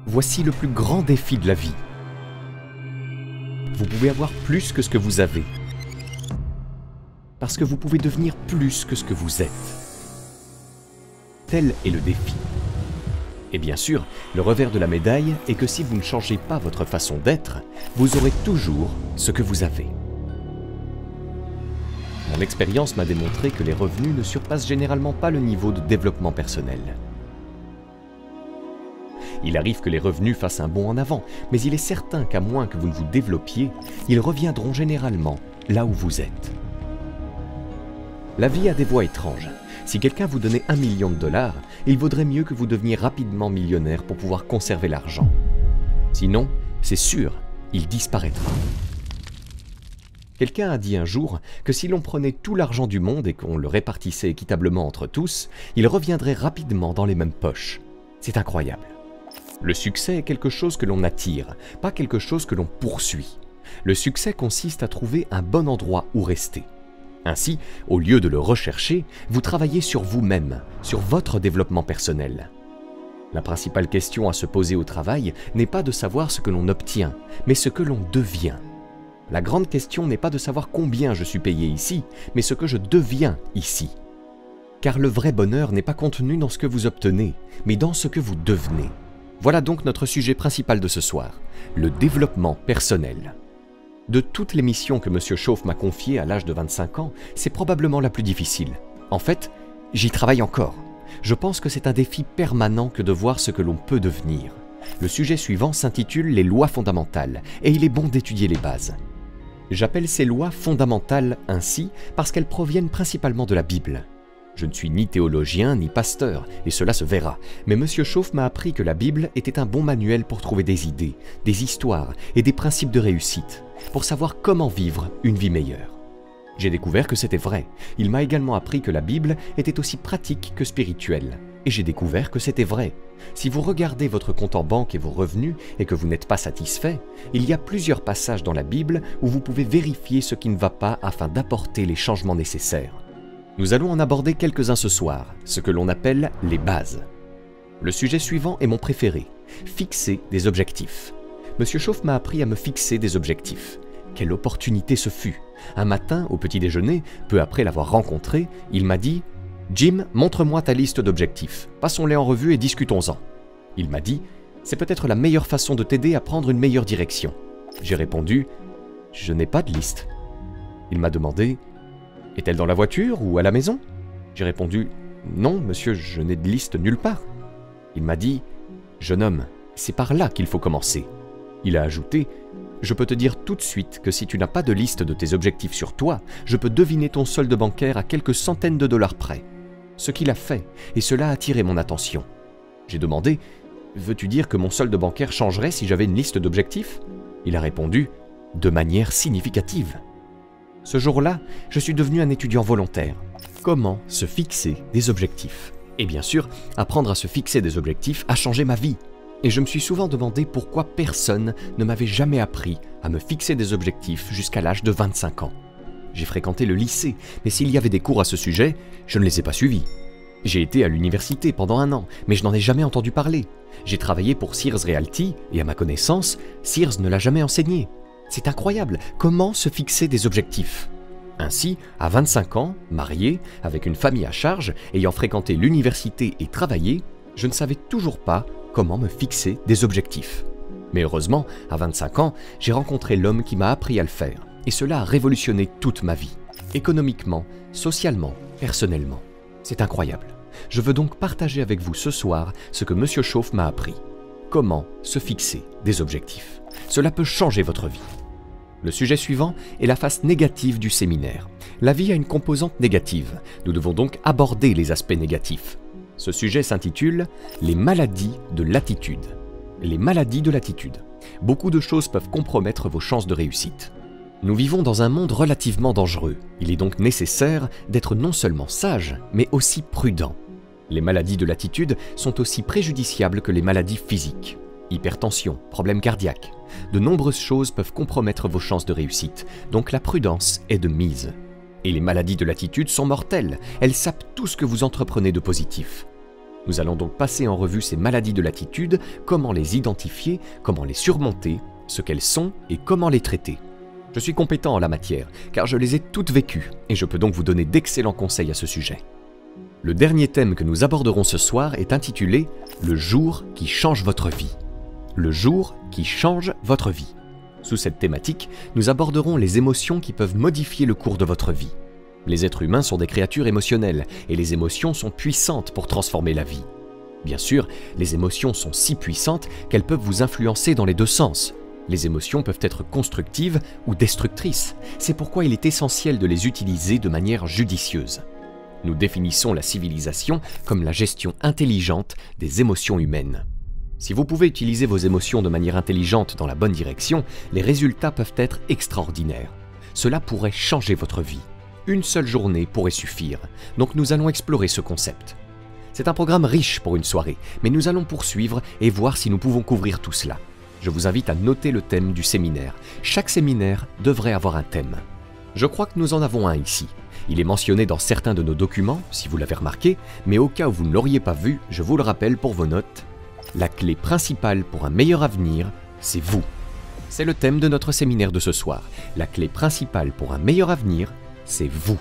Voici le plus grand défi de la vie. Vous pouvez avoir plus que ce que vous avez. Parce que vous pouvez devenir plus que ce que vous êtes. Tel est le défi. Et bien sûr, le revers de la médaille est que si vous ne changez pas votre façon d'être, vous aurez toujours ce que vous avez. Mon expérience m'a démontré que les revenus ne surpassent généralement pas le niveau de développement personnel. Il arrive que les revenus fassent un bond en avant, mais il est certain qu'à moins que vous ne vous développiez, ils reviendront généralement là où vous êtes. La vie a des voies étranges. Si quelqu'un vous donnait 1 million de dollars, il vaudrait mieux que vous deveniez rapidement millionnaire pour pouvoir conserver l'argent. Sinon, c'est sûr, il disparaîtra. Quelqu'un a dit un jour que si l'on prenait tout l'argent du monde et qu'on le répartissait équitablement entre tous, il reviendrait rapidement dans les mêmes poches. C'est incroyable. Le succès est quelque chose que l'on attire, pas quelque chose que l'on poursuit. Le succès consiste à trouver un bon endroit où rester. Ainsi, au lieu de le rechercher, vous travaillez sur vous-même, sur votre développement personnel. La principale question à se poser au travail n'est pas de savoir ce que l'on obtient, mais ce que l'on devient. La grande question n'est pas de savoir combien je suis payé ici, mais ce que je deviens ici. Car le vrai bonheur n'est pas contenu dans ce que vous obtenez, mais dans ce que vous devenez. Voilà donc notre sujet principal de ce soir, le développement personnel. De toutes les missions que M. Chauffe m'a confiées à l'âge de 25 ans, c'est probablement la plus difficile. En fait, j'y travaille encore. Je pense que c'est un défi permanent que de voir ce que l'on peut devenir. Le sujet suivant s'intitule « Les lois fondamentales » et il est bon d'étudier les bases. J'appelle ces lois fondamentales ainsi parce qu'elles proviennent principalement de la Bible. Je ne suis ni théologien ni pasteur, et cela se verra, mais M. Chauffe m'a appris que la Bible était un bon manuel pour trouver des idées, des histoires et des principes de réussite, pour savoir comment vivre une vie meilleure. J'ai découvert que c'était vrai. Il m'a également appris que la Bible était aussi pratique que spirituelle. Et j'ai découvert que c'était vrai. Si vous regardez votre compte en banque et vos revenus et que vous n'êtes pas satisfait, il y a plusieurs passages dans la Bible où vous pouvez vérifier ce qui ne va pas afin d'apporter les changements nécessaires. Nous allons en aborder quelques-uns ce soir, ce que l'on appelle les bases. Le sujet suivant est mon préféré, fixer des objectifs. Monsieur Chauffe m'a appris à me fixer des objectifs. Quelle opportunité ce fut! Un matin, au petit déjeuner, peu après l'avoir rencontré, il m'a dit « Jim, montre-moi ta liste d'objectifs. Passons-les en revue et discutons-en. » Il m'a dit « C'est peut-être la meilleure façon de t'aider à prendre une meilleure direction. » J'ai répondu « Je n'ai pas de liste. » Il m'a demandé « Est-elle dans la voiture ou à la maison ?» J'ai répondu « Non, monsieur, je n'ai de liste nulle part. » Il m'a dit « Jeune homme, c'est par là qu'il faut commencer. » Il a ajouté « Je peux te dire tout de suite que si tu n'as pas de liste de tes objectifs sur toi, je peux deviner ton solde bancaire à quelques centaines de dollars près. » Ce qu'il a fait, et cela a attiré mon attention. J'ai demandé « Veux-tu dire que mon solde bancaire changerait si j'avais une liste d'objectifs ?» Il a répondu « De manière significative. » Ce jour-là, je suis devenu un étudiant volontaire. Comment se fixer des objectifs? Et bien sûr, apprendre à se fixer des objectifs a changé ma vie. Et je me suis souvent demandé pourquoi personne ne m'avait jamais appris à me fixer des objectifs jusqu'à l'âge de 25 ans. J'ai fréquenté le lycée, mais s'il y avait des cours à ce sujet, je ne les ai pas suivis. J'ai été à l'université pendant 1 an, mais je n'en ai jamais entendu parler. J'ai travaillé pour Sears Realty, et à ma connaissance, Sears ne l'a jamais enseigné. C'est incroyable, comment se fixer des objectifs? Ainsi, à 25 ans, marié, avec une famille à charge, ayant fréquenté l'université et travaillé, je ne savais toujours pas comment me fixer des objectifs. Mais heureusement, à 25 ans, j'ai rencontré l'homme qui m'a appris à le faire, et cela a révolutionné toute ma vie, économiquement, socialement, personnellement. C'est incroyable. Je veux donc partager avec vous ce soir ce que M. Chauffe m'a appris. Comment se fixer des objectifs. Cela peut changer votre vie. Le sujet suivant est la face négative du séminaire. La vie a une composante négative. Nous devons donc aborder les aspects négatifs. Ce sujet s'intitule « Les maladies de l'attitude ». Les maladies de l'attitude. Beaucoup de choses peuvent compromettre vos chances de réussite. Nous vivons dans un monde relativement dangereux. Il est donc nécessaire d'être non seulement sage, mais aussi prudent. Les maladies de l'attitude sont aussi préjudiciables que les maladies physiques. Hypertension, problèmes cardiaques. De nombreuses choses peuvent compromettre vos chances de réussite, donc la prudence est de mise. Et les maladies de l'attitude sont mortelles, elles sapent tout ce que vous entreprenez de positif. Nous allons donc passer en revue ces maladies de l'attitude, comment les identifier, comment les surmonter, ce qu'elles sont et comment les traiter. Je suis compétent en la matière, car je les ai toutes vécues, et je peux donc vous donner d'excellents conseils à ce sujet. Le dernier thème que nous aborderons ce soir est intitulé « Le jour qui change votre vie ». Le jour qui change votre vie. Sous cette thématique, nous aborderons les émotions qui peuvent modifier le cours de votre vie. Les êtres humains sont des créatures émotionnelles, et les émotions sont puissantes pour transformer la vie. Bien sûr, les émotions sont si puissantes qu'elles peuvent vous influencer dans les deux sens. Les émotions peuvent être constructives ou destructrices. C'est pourquoi il est essentiel de les utiliser de manière judicieuse. Nous définissons la civilisation comme la gestion intelligente des émotions humaines. Si vous pouvez utiliser vos émotions de manière intelligente dans la bonne direction, les résultats peuvent être extraordinaires. Cela pourrait changer votre vie. Une seule journée pourrait suffire, donc nous allons explorer ce concept. C'est un programme riche pour une soirée, mais nous allons poursuivre et voir si nous pouvons couvrir tout cela. Je vous invite à noter le thème du séminaire. Chaque séminaire devrait avoir un thème. Je crois que nous en avons un ici. Il est mentionné dans certains de nos documents, si vous l'avez remarqué, mais au cas où vous ne l'auriez pas vu, je vous le rappelle pour vos notes. La clé principale pour un meilleur avenir, c'est vous. C'est le thème de notre séminaire de ce soir. La clé principale pour un meilleur avenir, c'est vous.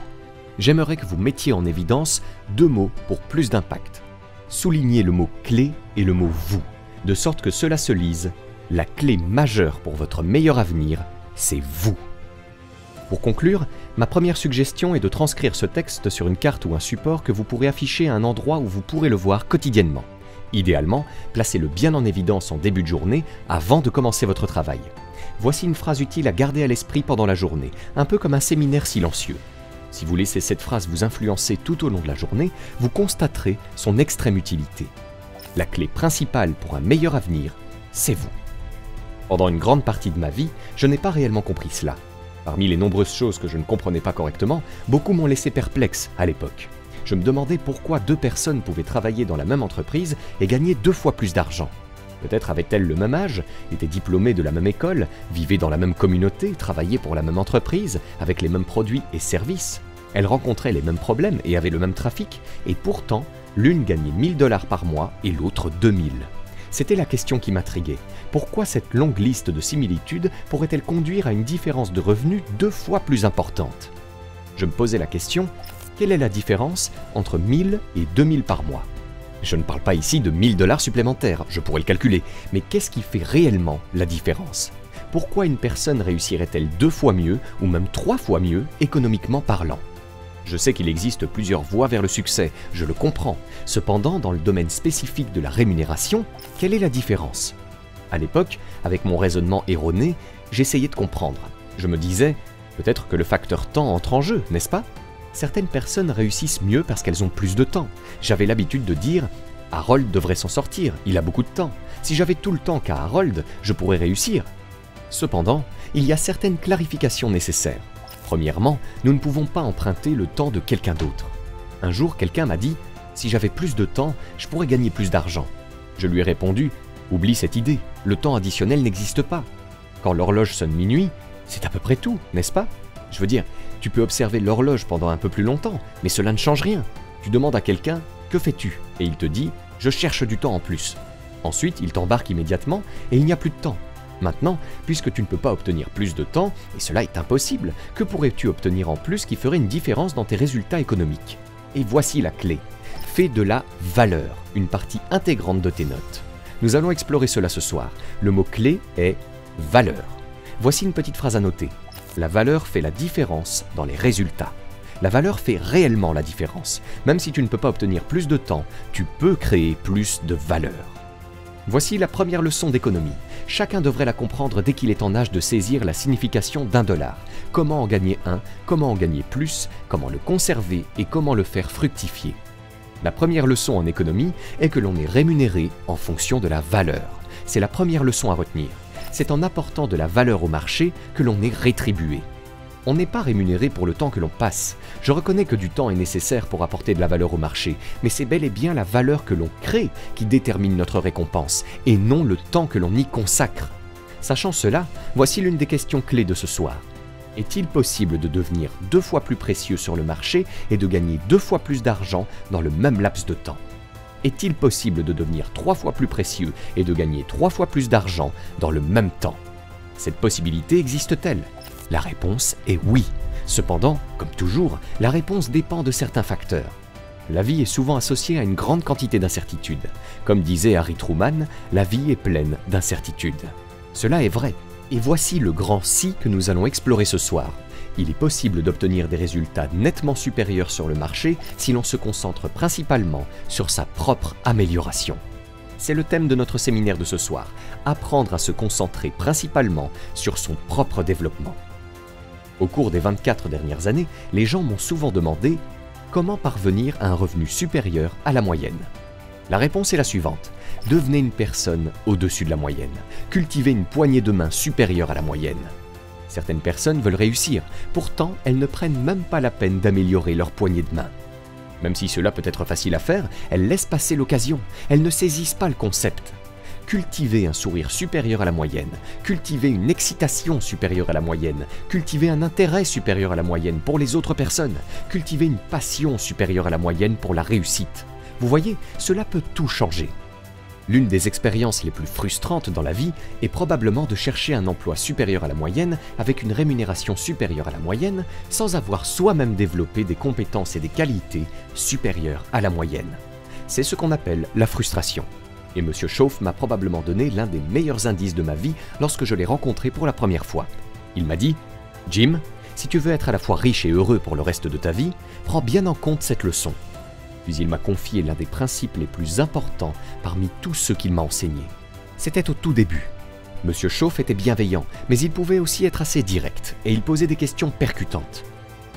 J'aimerais que vous mettiez en évidence deux mots pour plus d'impact. Soulignez le mot « clé » et le mot « vous », de sorte que cela se lise. La clé majeure pour votre meilleur avenir, c'est vous. Pour conclure, ma première suggestion est de transcrire ce texte sur une carte ou un support que vous pourrez afficher à un endroit où vous pourrez le voir quotidiennement. Idéalement, placez-le bien en évidence en début de journée avant de commencer votre travail. Voici une phrase utile à garder à l'esprit pendant la journée, un peu comme un séminaire silencieux. Si vous laissez cette phrase vous influencer tout au long de la journée, vous constaterez son extrême utilité. La clé principale pour un meilleur avenir, c'est vous. Pendant une grande partie de ma vie, je n'ai pas réellement compris cela. Parmi les nombreuses choses que je ne comprenais pas correctement, beaucoup m'ont laissé perplexe à l'époque. Je me demandais pourquoi deux personnes pouvaient travailler dans la même entreprise et gagner 2 fois plus d'argent. Peut-être avaient-elles le même âge, étaient diplômées de la même école, vivaient dans la même communauté, travaillaient pour la même entreprise, avec les mêmes produits et services. Elles rencontraient les mêmes problèmes et avaient le même trafic, et pourtant, l'une gagnait 1 000 $ par mois et l'autre 2 000. C'était la question qui m'intriguait. Pourquoi cette longue liste de similitudes pourrait-elle conduire à une différence de revenus 2 fois plus importante? Je me posais la question, quelle est la différence entre 1 000 et 2 000 par mois? Je ne parle pas ici de 1 000 $ supplémentaires, je pourrais le calculer, mais qu'est-ce qui fait réellement la différence? Pourquoi une personne réussirait-elle 2 fois mieux, ou même 3 fois mieux, économiquement parlant? Je sais qu'il existe plusieurs voies vers le succès, je le comprends. Cependant, dans le domaine spécifique de la rémunération, quelle est la différence? À l'époque, avec mon raisonnement erroné, j'essayais de comprendre. Je me disais, peut-être que le facteur temps entre en jeu, n'est-ce pas? Certaines personnes réussissent mieux parce qu'elles ont plus de temps. J'avais l'habitude de dire « Harold devrait s'en sortir, il a beaucoup de temps. Si j'avais tout le temps qu'a Harold, je pourrais réussir. » Cependant, il y a certaines clarifications nécessaires. Premièrement, nous ne pouvons pas emprunter le temps de quelqu'un d'autre. Un jour, quelqu'un m'a dit « Si j'avais plus de temps, je pourrais gagner plus d'argent. » Je lui ai répondu « Oublie cette idée, le temps additionnel n'existe pas. Quand l'horloge sonne minuit, c'est à peu près tout, n'est-ce pas? Je veux dire, tu peux observer l'horloge pendant un peu plus longtemps, mais cela ne change rien. Tu demandes à quelqu'un « Que fais-tu » et il te dit « Je cherche du temps en plus ». Ensuite, il t'embarque immédiatement et il n'y a plus de temps. Maintenant, puisque tu ne peux pas obtenir plus de temps, et cela est impossible, que pourrais-tu obtenir en plus qui ferait une différence dans tes résultats économiques? Et voici la clé. Fais de la valeur une partie intégrante de tes notes. Nous allons explorer cela ce soir. Le mot-clé est « valeur ». Voici une petite phrase à noter. La valeur fait la différence dans les résultats. La valeur fait réellement la différence. Même si tu ne peux pas obtenir plus de temps, tu peux créer plus de valeur. Voici la première leçon d'économie. Chacun devrait la comprendre dès qu'il est en âge de saisir la signification d'1 $. Comment en gagner un, comment en gagner plus, comment le conserver et comment le faire fructifier. La première leçon en économie est que l'on est rémunéré en fonction de la valeur. C'est la première leçon à retenir. C'est en apportant de la valeur au marché que l'on est rétribué. On n'est pas rémunéré pour le temps que l'on passe. Je reconnais que du temps est nécessaire pour apporter de la valeur au marché, mais c'est bel et bien la valeur que l'on crée qui détermine notre récompense, et non le temps que l'on y consacre. Sachant cela, voici l'une des questions clés de ce soir. Est-il possible de devenir 2 fois plus précieux sur le marché et de gagner 2 fois plus d'argent dans le même laps de temps? Est-il possible de devenir 3 fois plus précieux et de gagner 3 fois plus d'argent dans le même temps? Cette possibilité existe-t-elle? La réponse est oui. Cependant, comme toujours, la réponse dépend de certains facteurs. La vie est souvent associée à une grande quantité d'incertitudes. Comme disait Harry Truman, la vie est pleine d'incertitudes. Cela est vrai. Et voici le grand si que nous allons explorer ce soir. Il est possible d'obtenir des résultats nettement supérieurs sur le marché si l'on se concentre principalement sur sa propre amélioration. C'est le thème de notre séminaire de ce soir, apprendre à se concentrer principalement sur son propre développement. Au cours des 24 dernières années, les gens m'ont souvent demandé comment parvenir à un revenu supérieur à la moyenne. La réponse est la suivante. Devenez une personne au-dessus de la moyenne. Cultivez une poignée de main supérieure à la moyenne. Certaines personnes veulent réussir, pourtant elles ne prennent même pas la peine d'améliorer leur poignée de main. Même si cela peut être facile à faire, elles laissent passer l'occasion, elles ne saisissent pas le concept. Cultivez un sourire supérieur à la moyenne, cultivez une excitation supérieure à la moyenne, cultivez un intérêt supérieur à la moyenne pour les autres personnes, cultivez une passion supérieure à la moyenne pour la réussite. Vous voyez, cela peut tout changer. L'une des expériences les plus frustrantes dans la vie est probablement de chercher un emploi supérieur à la moyenne avec une rémunération supérieure à la moyenne sans avoir soi-même développé des compétences et des qualités supérieures à la moyenne. C'est ce qu'on appelle la frustration. Et M. Schauf m'a probablement donné l'un des meilleurs indices de ma vie lorsque je l'ai rencontré pour la première fois. Il m'a dit « Jim, si tu veux être à la fois riche et heureux pour le reste de ta vie, prends bien en compte cette leçon. » Puis il m'a confié l'un des principes les plus importants parmi tous ceux qu'il m'a enseignés. C'était au tout début. M. Schauf était bienveillant, mais il pouvait aussi être assez direct, et il posait des questions percutantes.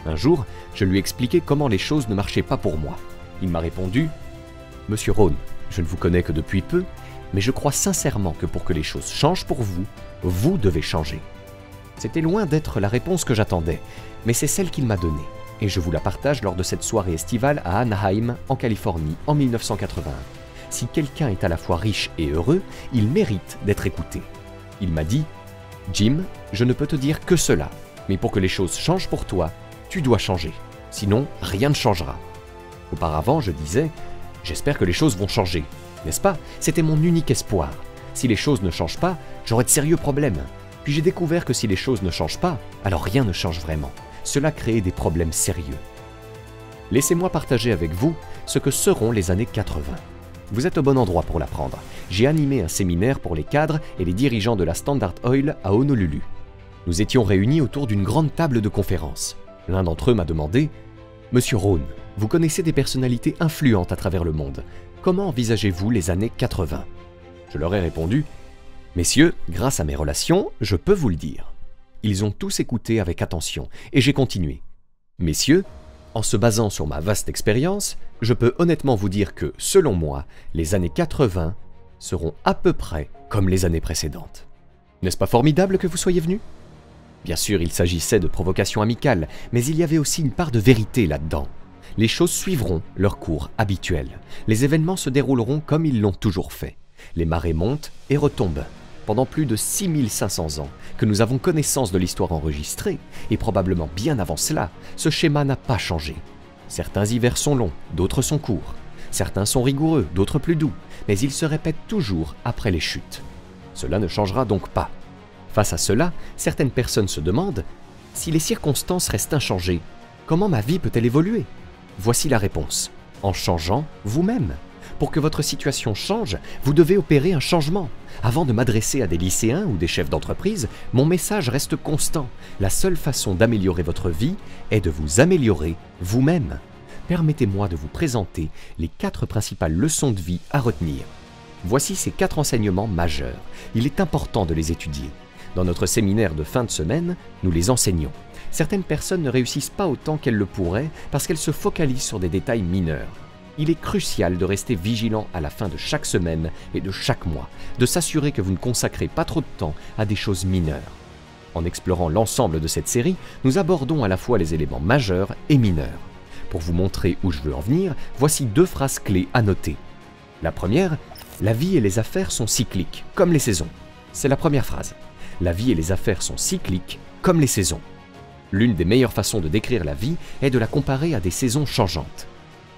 Un jour, je lui ai expliqué comment les choses ne marchaient pas pour moi. Il m'a répondu « Monsieur Rohn, je ne vous connais que depuis peu, mais je crois sincèrement que pour que les choses changent pour vous, vous devez changer. » C'était loin d'être la réponse que j'attendais, mais c'est celle qu'il m'a donnée. Et je vous la partage lors de cette soirée estivale à Anaheim, en Californie, en 1981. Si quelqu'un est à la fois riche et heureux, il mérite d'être écouté. Il m'a dit « Jim, je ne peux te dire que cela, mais pour que les choses changent pour toi, tu dois changer. Sinon, rien ne changera. » Auparavant, je disais « J'espère que les choses vont changer. » N'est-ce pas? C'était mon unique espoir. Si les choses ne changent pas, j'aurai de sérieux problèmes. Puis j'ai découvert que si les choses ne changent pas, alors rien ne change vraiment. Cela crée des problèmes sérieux. Laissez-moi partager avec vous ce que seront les années 80. Vous êtes au bon endroit pour l'apprendre. J'ai animé un séminaire pour les cadres et les dirigeants de la Standard Oil à Honolulu. Nous étions réunis autour d'une grande table de conférence. L'un d'entre eux m'a demandé « Monsieur Rohn, vous connaissez des personnalités influentes à travers le monde. Comment envisagez-vous les années 80 ?» Je leur ai répondu « Messieurs, grâce à mes relations, je peux vous le dire. » Ils ont tous écouté avec attention, et j'ai continué. « Messieurs, en se basant sur ma vaste expérience, je peux honnêtement vous dire que, selon moi, les années 80 seront à peu près comme les années précédentes. N'est-ce pas formidable que vous soyez venus ? » Bien sûr, il s'agissait de provocations amicales, mais il y avait aussi une part de vérité là-dedans. Les choses suivront leur cours habituel. Les événements se dérouleront comme ils l'ont toujours fait. Les marées montent et retombent. Pendant plus de 6500 ans que nous avons connaissance de l'histoire enregistrée, et probablement bien avant cela, ce schéma n'a pas changé. Certains hivers sont longs, d'autres sont courts. Certains sont rigoureux, d'autres plus doux, mais ils se répètent toujours après les chutes. Cela ne changera donc pas. Face à cela, certaines personnes se demandent « Si les circonstances restent inchangées, comment ma vie peut-elle évoluer ?» Voici la réponse. En changeant vous-même. Pour que votre situation change, vous devez opérer un changement. Avant de m'adresser à des lycéens ou des chefs d'entreprise, mon message reste constant. La seule façon d'améliorer votre vie est de vous améliorer vous-même. Permettez-moi de vous présenter les 4 principales leçons de vie à retenir. Voici ces 4 enseignements majeurs. Il est important de les étudier. Dans notre séminaire de fin de semaine, nous les enseignons. Certaines personnes ne réussissent pas autant qu'elles le pourraient parce qu'elles se focalisent sur des détails mineurs. Il est crucial de rester vigilant à la fin de chaque semaine et de chaque mois, de s'assurer que vous ne consacrez pas trop de temps à des choses mineures. En explorant l'ensemble de cette série, nous abordons à la fois les éléments majeurs et mineurs. Pour vous montrer où je veux en venir, voici 2 phrases clés à noter. La première, la vie et les affaires sont cycliques, comme les saisons. C'est la première phrase. La vie et les affaires sont cycliques, comme les saisons. L'une des meilleures façons de décrire la vie est de la comparer à des saisons changeantes.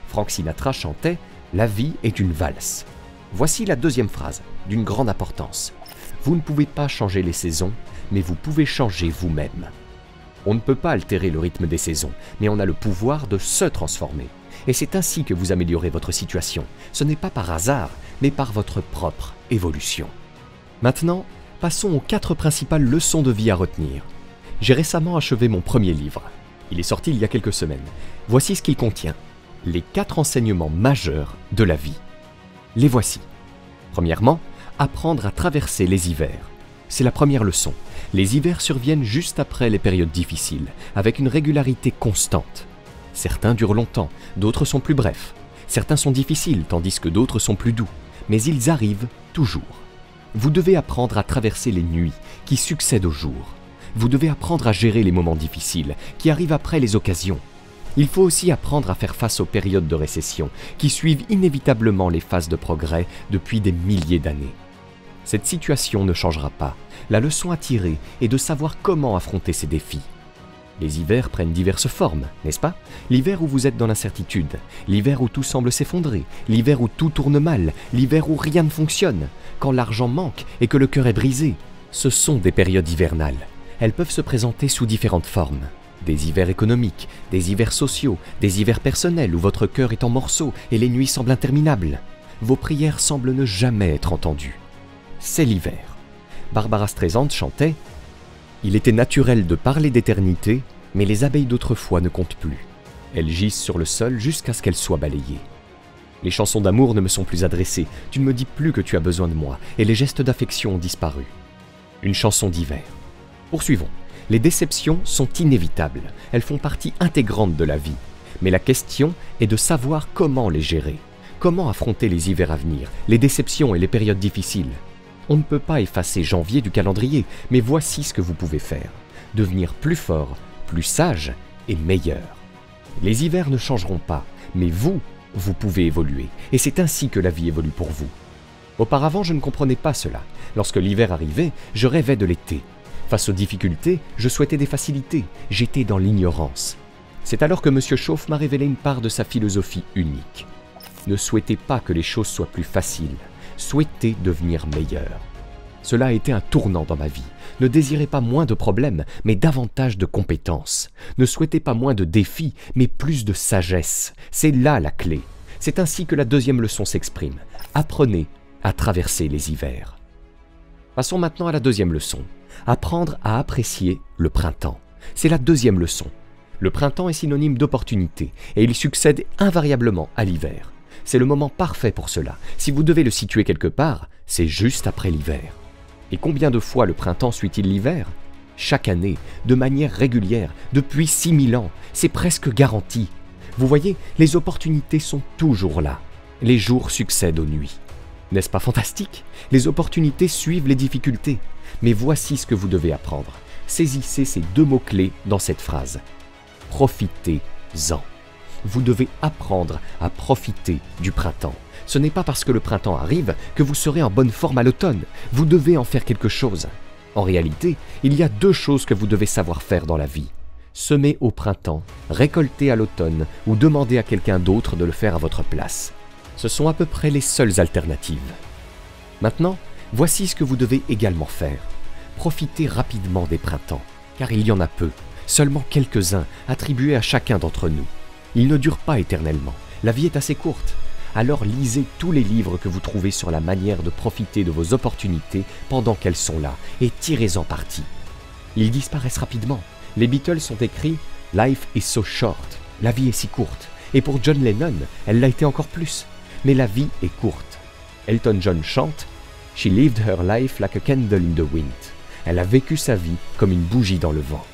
Frank Sinatra chantait La vie est une valse. Voici la deuxième phrase, d'une grande importance. Vous ne pouvez pas changer les saisons, mais vous pouvez changer vous-même. On ne peut pas altérer le rythme des saisons, mais on a le pouvoir de se transformer. Et c'est ainsi que vous améliorez votre situation. Ce n'est pas par hasard, mais par votre propre évolution. Maintenant, passons aux 4 principales leçons de vie à retenir. J'ai récemment achevé mon premier livre. Il est sorti il y a quelques semaines. Voici ce qu'il contient. Les 4 enseignements majeurs de la vie. Les voici. Premièrement, apprendre à traverser les hivers. C'est la première leçon. Les hivers surviennent juste après les périodes difficiles, avec une régularité constante. Certains durent longtemps, d'autres sont plus brefs. Certains sont difficiles, tandis que d'autres sont plus doux. Mais ils arrivent toujours. Vous devez apprendre à traverser les nuits qui succèdent aux jours. Vous devez apprendre à gérer les moments difficiles qui arrivent après les occasions. Il faut aussi apprendre à faire face aux périodes de récession qui suivent inévitablement les phases de progrès depuis des milliers d'années. Cette situation ne changera pas. La leçon à tirer est de savoir comment affronter ces défis. Les hivers prennent diverses formes, n'est-ce pas? L'hiver où vous êtes dans l'incertitude, l'hiver où tout semble s'effondrer, l'hiver où tout tourne mal, l'hiver où rien ne fonctionne, quand l'argent manque et que le cœur est brisé. Ce sont des périodes hivernales. Elles peuvent se présenter sous différentes formes. Des hivers économiques, des hivers sociaux, des hivers personnels où votre cœur est en morceaux et les nuits semblent interminables. Vos prières semblent ne jamais être entendues. C'est l'hiver. Barbara Streisand chantait « Il était naturel de parler d'éternité, mais les abeilles d'autrefois ne comptent plus. Elles gisent sur le sol jusqu'à ce qu'elles soient balayées. Les chansons d'amour ne me sont plus adressées, tu ne me dis plus que tu as besoin de moi, et les gestes d'affection ont disparu. » Une chanson d'hiver. Poursuivons. Les déceptions sont inévitables, elles font partie intégrante de la vie. Mais la question est de savoir comment les gérer. Comment affronter les hivers à venir, les déceptions et les périodes difficiles. On ne peut pas effacer janvier du calendrier, mais voici ce que vous pouvez faire. Devenir plus fort, plus sage et meilleur. Les hivers ne changeront pas, mais vous pouvez évoluer. Et c'est ainsi que la vie évolue pour vous. Auparavant, je ne comprenais pas cela. Lorsque l'hiver arrivait, je rêvais de l'été. Face aux difficultés, je souhaitais des facilités. J'étais dans l'ignorance. C'est alors que M. Chauffe m'a révélé une part de sa philosophie unique. Ne souhaitez pas que les choses soient plus faciles. Souhaitez devenir meilleur. Cela a été un tournant dans ma vie. Ne désirez pas moins de problèmes, mais davantage de compétences. Ne souhaitez pas moins de défis, mais plus de sagesse. C'est là la clé. C'est ainsi que la deuxième leçon s'exprime. Apprenez à traverser les hivers. Passons maintenant à la deuxième leçon. Apprendre à apprécier le printemps. C'est la deuxième leçon. Le printemps est synonyme d'opportunité et il succède invariablement à l'hiver. C'est le moment parfait pour cela. Si vous devez le situer quelque part, c'est juste après l'hiver. Et combien de fois le printemps suit-il l'hiver? Chaque année, de manière régulière, depuis 6000 ans. C'est presque garanti. Vous voyez, les opportunités sont toujours là. Les jours succèdent aux nuits. N'est-ce pas fantastique? Les opportunités suivent les difficultés. Mais voici ce que vous devez apprendre. Saisissez ces 2 mots-clés dans cette phrase. Profitez-en. Vous devez apprendre à profiter du printemps. Ce n'est pas parce que le printemps arrive que vous serez en bonne forme à l'automne. Vous devez en faire quelque chose. En réalité, il y a 2 choses que vous devez savoir faire dans la vie. Semer au printemps, récolter à l'automne ou demander à quelqu'un d'autre de le faire à votre place. Ce sont à peu près les seules alternatives. Maintenant, voici ce que vous devez également faire. Profitez rapidement des printemps, car il y en a peu, seulement quelques-uns attribués à chacun d'entre nous. Ils ne durent pas éternellement, la vie est assez courte. Alors lisez tous les livres que vous trouvez sur la manière de profiter de vos opportunités pendant qu'elles sont là, et tirez-en parti. Ils disparaissent rapidement. Les Beatles ont écrit « Life is so short », la vie est si courte. Et pour John Lennon, elle l'a été encore plus. Mais la vie est courte. Elton John chante « She lived her life like a candle in the wind ». Elle a vécu sa vie comme une bougie dans le vent.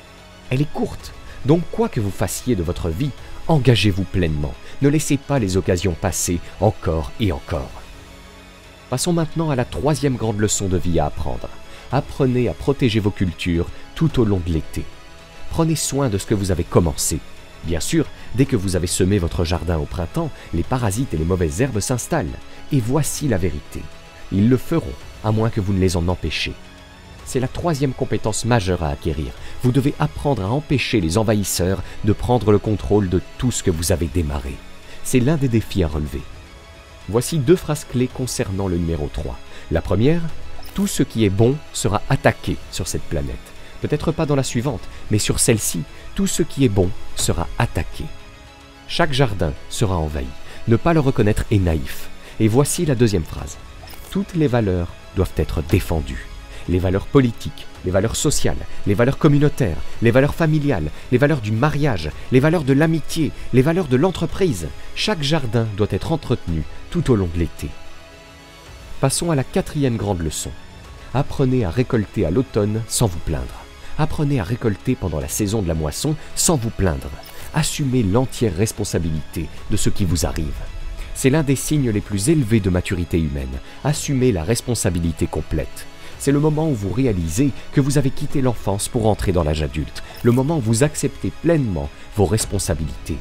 Elle est courte, donc quoi que vous fassiez de votre vie, engagez-vous pleinement. Ne laissez pas les occasions passer encore et encore. Passons maintenant à la 3e grande leçon de vie à apprendre. Apprenez à protéger vos cultures tout au long de l'été. Prenez soin de ce que vous avez commencé. Bien sûr, dès que vous avez semé votre jardin au printemps, les parasites et les mauvaises herbes s'installent. Et voici la vérité. Ils le feront, à moins que vous ne les en empêchiez. C'est la 3e compétence majeure à acquérir. Vous devez apprendre à empêcher les envahisseurs de prendre le contrôle de tout ce que vous avez démarré. C'est l'un des défis à relever. Voici 2 phrases clés concernant le numéro 3. La première, tout ce qui est bon sera attaqué sur cette planète. Peut-être pas dans la suivante, mais sur celle-ci, tout ce qui est bon sera attaqué. Chaque jardin sera envahi. Ne pas le reconnaître est naïf. Et voici la deuxième phrase. Toutes les valeurs doivent être défendues. Les valeurs politiques, les valeurs sociales, les valeurs communautaires, les valeurs familiales, les valeurs du mariage, les valeurs de l'amitié, les valeurs de l'entreprise. Chaque jardin doit être entretenu tout au long de l'été. Passons à la 4e grande leçon. Apprenez à récolter à l'automne sans vous plaindre. Apprenez à récolter pendant la saison de la moisson sans vous plaindre. Assumez l'entière responsabilité de ce qui vous arrive. C'est l'un des signes les plus élevés de maturité humaine. Assumez la responsabilité complète. C'est le moment où vous réalisez que vous avez quitté l'enfance pour entrer dans l'âge adulte, le moment où vous acceptez pleinement vos responsabilités.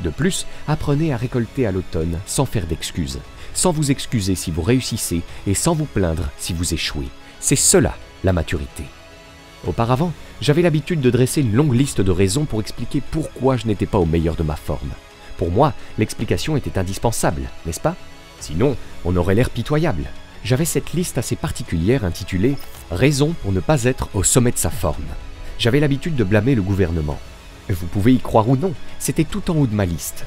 De plus, apprenez à récolter à l'automne sans faire d'excuses, sans vous excuser si vous réussissez et sans vous plaindre si vous échouez. C'est cela, la maturité. Auparavant, j'avais l'habitude de dresser une longue liste de raisons pour expliquer pourquoi je n'étais pas au meilleur de ma forme. Pour moi, l'explication était indispensable, n'est-ce pas? Sinon, on aurait l'air pitoyable. J'avais cette liste assez particulière intitulée « Raison pour ne pas être au sommet de sa forme ». J'avais l'habitude de blâmer le gouvernement. Vous pouvez y croire ou non, c'était tout en haut de ma liste.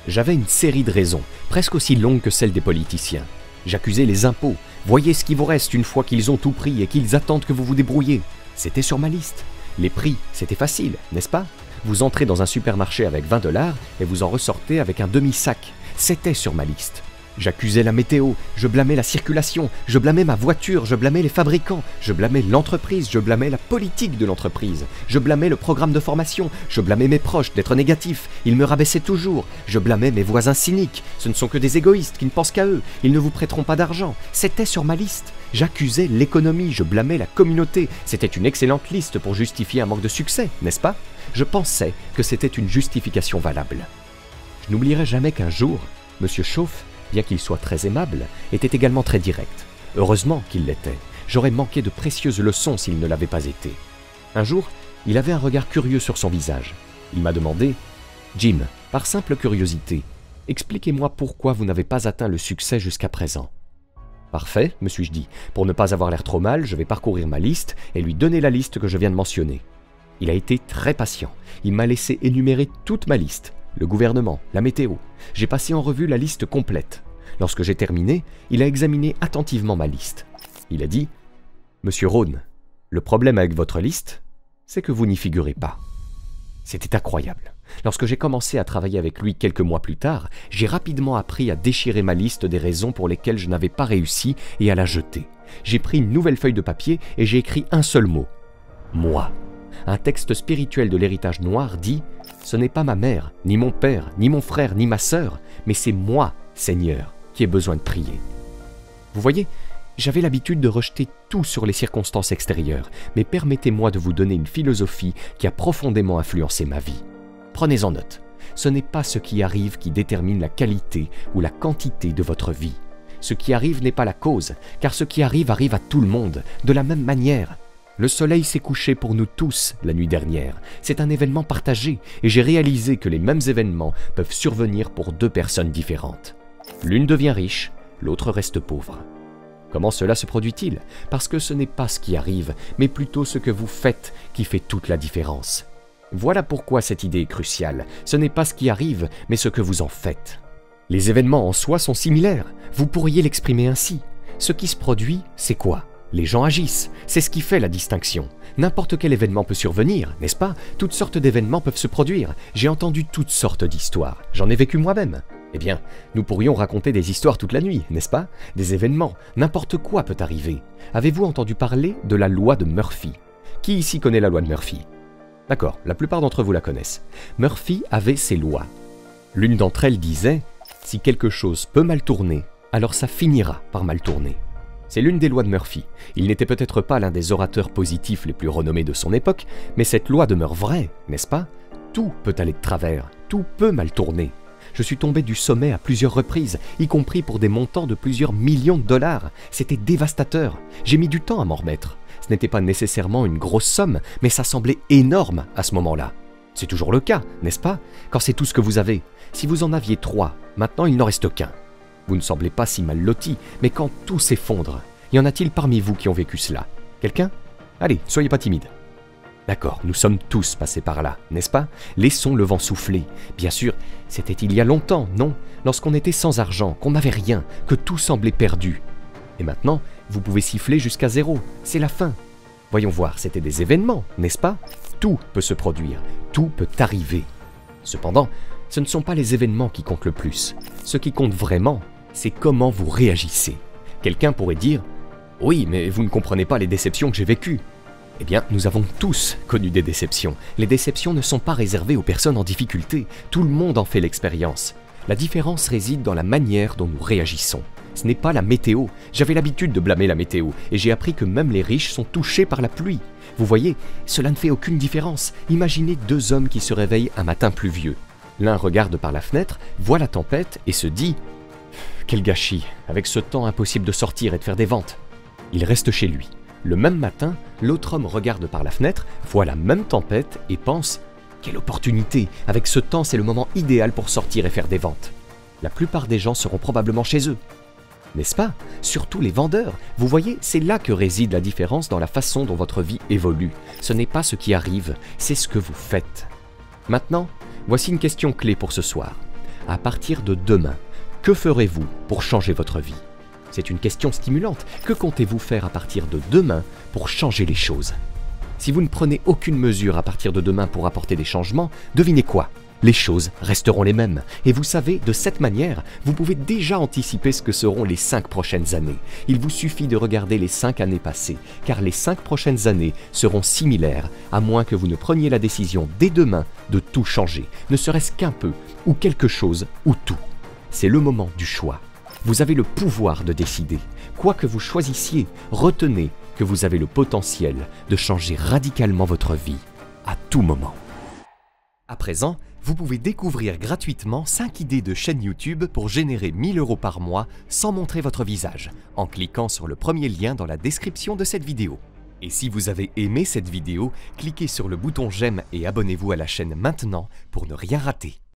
J'avais une série de raisons, presque aussi longues que celles des politiciens. J'accusais les impôts. Voyez ce qui vous reste une fois qu'ils ont tout pris et qu'ils attendent que vous vous débrouillez. C'était sur ma liste. Les prix, c'était facile, n'est-ce pas? Vous entrez dans un supermarché avec 20 $ et vous en ressortez avec un demi-sac. C'était sur ma liste. J'accusais la météo, je blâmais la circulation, je blâmais ma voiture, je blâmais les fabricants, je blâmais l'entreprise, je blâmais la politique de l'entreprise, je blâmais le programme de formation, je blâmais mes proches d'être négatifs, ils me rabaissaient toujours, je blâmais mes voisins cyniques, ce ne sont que des égoïstes qui ne pensent qu'à eux, ils ne vous prêteront pas d'argent, c'était sur ma liste. J'accusais l'économie, je blâmais la communauté, c'était une excellente liste pour justifier un manque de succès, n'est-ce pas? Je pensais que c'était une justification valable. Je n'oublierai jamais qu'un jour, M. Schauff, bien qu'il soit très aimable, était également très direct. Heureusement qu'il l'était. J'aurais manqué de précieuses leçons s'il ne l'avait pas été. Un jour, il avait un regard curieux sur son visage. Il m'a demandé « Jim, par simple curiosité, expliquez-moi pourquoi vous n'avez pas atteint le succès jusqu'à présent. » « Parfait, me suis-je dit. Pour ne pas avoir l'air trop mal, je vais parcourir ma liste et lui donner la liste que je viens de mentionner. » Il a été très patient. Il m'a laissé énumérer toute ma liste. Le gouvernement, la météo. J'ai passé en revue la liste complète. Lorsque j'ai terminé, il a examiné attentivement ma liste. Il a dit « Monsieur Rhône, le problème avec votre liste, c'est que vous n'y figurez pas. » C'était incroyable. Lorsque j'ai commencé à travailler avec lui quelques mois plus tard, j'ai rapidement appris à déchirer ma liste des raisons pour lesquelles je n'avais pas réussi et à la jeter. J'ai pris une nouvelle feuille de papier et j'ai écrit un seul mot. « Moi ». Un texte spirituel de l'héritage noir dit « Ce n'est pas ma mère, ni mon père, ni mon frère, ni ma sœur, mais c'est moi, Seigneur, qui ai besoin de prier. » Vous voyez, j'avais l'habitude de rejeter tout sur les circonstances extérieures, mais permettez-moi de vous donner une philosophie qui a profondément influencé ma vie. Prenez-en note, ce n'est pas ce qui arrive qui détermine la qualité ou la quantité de votre vie. Ce qui arrive n'est pas la cause, car ce qui arrive arrive à tout le monde, de la même manière. Le soleil s'est couché pour nous tous la nuit dernière. C'est un événement partagé et j'ai réalisé que les mêmes événements peuvent survenir pour 2 personnes différentes. L'une devient riche, l'autre reste pauvre. Comment cela se produit-il? Parce que ce n'est pas ce qui arrive, mais plutôt ce que vous faites qui fait toute la différence. Voilà pourquoi cette idée est cruciale. Ce n'est pas ce qui arrive, mais ce que vous en faites. Les événements en soi sont similaires. Vous pourriez l'exprimer ainsi. Ce qui se produit, c'est quoi? Les gens agissent, c'est ce qui fait la distinction. N'importe quel événement peut survenir, n'est-ce pas? Toutes sortes d'événements peuvent se produire. J'ai entendu toutes sortes d'histoires, j'en ai vécu moi-même. Eh bien, nous pourrions raconter des histoires toute la nuit, n'est-ce pas? Des événements, n'importe quoi peut arriver. Avez-vous entendu parler de la loi de Murphy? Qui ici connaît la loi de Murphy? D'accord, la plupart d'entre vous la connaissent. Murphy avait ses lois. L'une d'entre elles disait « Si quelque chose peut mal tourner, alors ça finira par mal tourner ». C'est l'une des lois de Murphy. Il n'était peut-être pas l'un des orateurs positifs les plus renommés de son époque, mais cette loi demeure vraie, n'est-ce pas? Tout peut aller de travers, tout peut mal tourner. Je suis tombé du sommet à plusieurs reprises, y compris pour des montants de plusieurs millions de dollars. C'était dévastateur. J'ai mis du temps à m'en remettre. Ce n'était pas nécessairement une grosse somme, mais ça semblait énorme à ce moment-là. C'est toujours le cas, n'est-ce pas? Quand c'est tout ce que vous avez. Si vous en aviez 3, maintenant il n'en reste qu'un. Vous ne semblez pas si mal loti, mais quand tout s'effondre, y en a-t-il parmi vous qui ont vécu cela? Quelqu'un? Allez, soyez pas timide. D'accord, nous sommes tous passés par là, n'est-ce pas? Laissons le vent souffler. Bien sûr, c'était il y a longtemps, non? Lorsqu'on était sans argent, qu'on n'avait rien, que tout semblait perdu. Et maintenant, vous pouvez siffler jusqu'à 0, c'est la fin. Voyons voir, c'était des événements, n'est-ce pas? Tout peut se produire, tout peut arriver. Cependant, ce ne sont pas les événements qui comptent le plus. Ce qui compte vraiment, c'est comment vous réagissez. Quelqu'un pourrait dire « Oui, mais vous ne comprenez pas les déceptions que j'ai vécues. » Eh bien, nous avons tous connu des déceptions. Les déceptions ne sont pas réservées aux personnes en difficulté. Tout le monde en fait l'expérience. La différence réside dans la manière dont nous réagissons. Ce n'est pas la météo. J'avais l'habitude de blâmer la météo et j'ai appris que même les riches sont touchés par la pluie. Vous voyez, cela ne fait aucune différence. Imaginez deux hommes qui se réveillent un matin pluvieux. L'un regarde par la fenêtre, voit la tempête et se dit « Quel gâchis, avec ce temps impossible de sortir et de faire des ventes !» Il reste chez lui. Le même matin, l'autre homme regarde par la fenêtre, voit la même tempête et pense « Quelle opportunité! Avec ce temps, c'est le moment idéal pour sortir et faire des ventes. » La plupart des gens seront probablement chez eux. N'est-ce pas? Surtout les vendeurs. Vous voyez, c'est là que réside la différence dans la façon dont votre vie évolue. Ce n'est pas ce qui arrive, c'est ce que vous faites. Maintenant, voici une question clé pour ce soir. À partir de demain, que ferez-vous pour changer votre vie? C'est une question stimulante. Que comptez-vous faire à partir de demain pour changer les choses? Si vous ne prenez aucune mesure à partir de demain pour apporter des changements, devinez quoi? Les choses resteront les mêmes. Et vous savez, de cette manière, vous pouvez déjà anticiper ce que seront les 5 prochaines années. Il vous suffit de regarder les 5 années passées, car les 5 prochaines années seront similaires, à moins que vous ne preniez la décision dès demain de tout changer, ne serait-ce qu'un peu, ou quelque chose, ou tout. C'est le moment du choix. Vous avez le pouvoir de décider. Quoi que vous choisissiez, retenez que vous avez le potentiel de changer radicalement votre vie, à tout moment. À présent, vous pouvez découvrir gratuitement 5 idées de chaîne YouTube pour générer 1 000 € par mois sans montrer votre visage, en cliquant sur le premier lien dans la description de cette vidéo. Et si vous avez aimé cette vidéo, cliquez sur le bouton j'aime et abonnez-vous à la chaîne maintenant pour ne rien rater.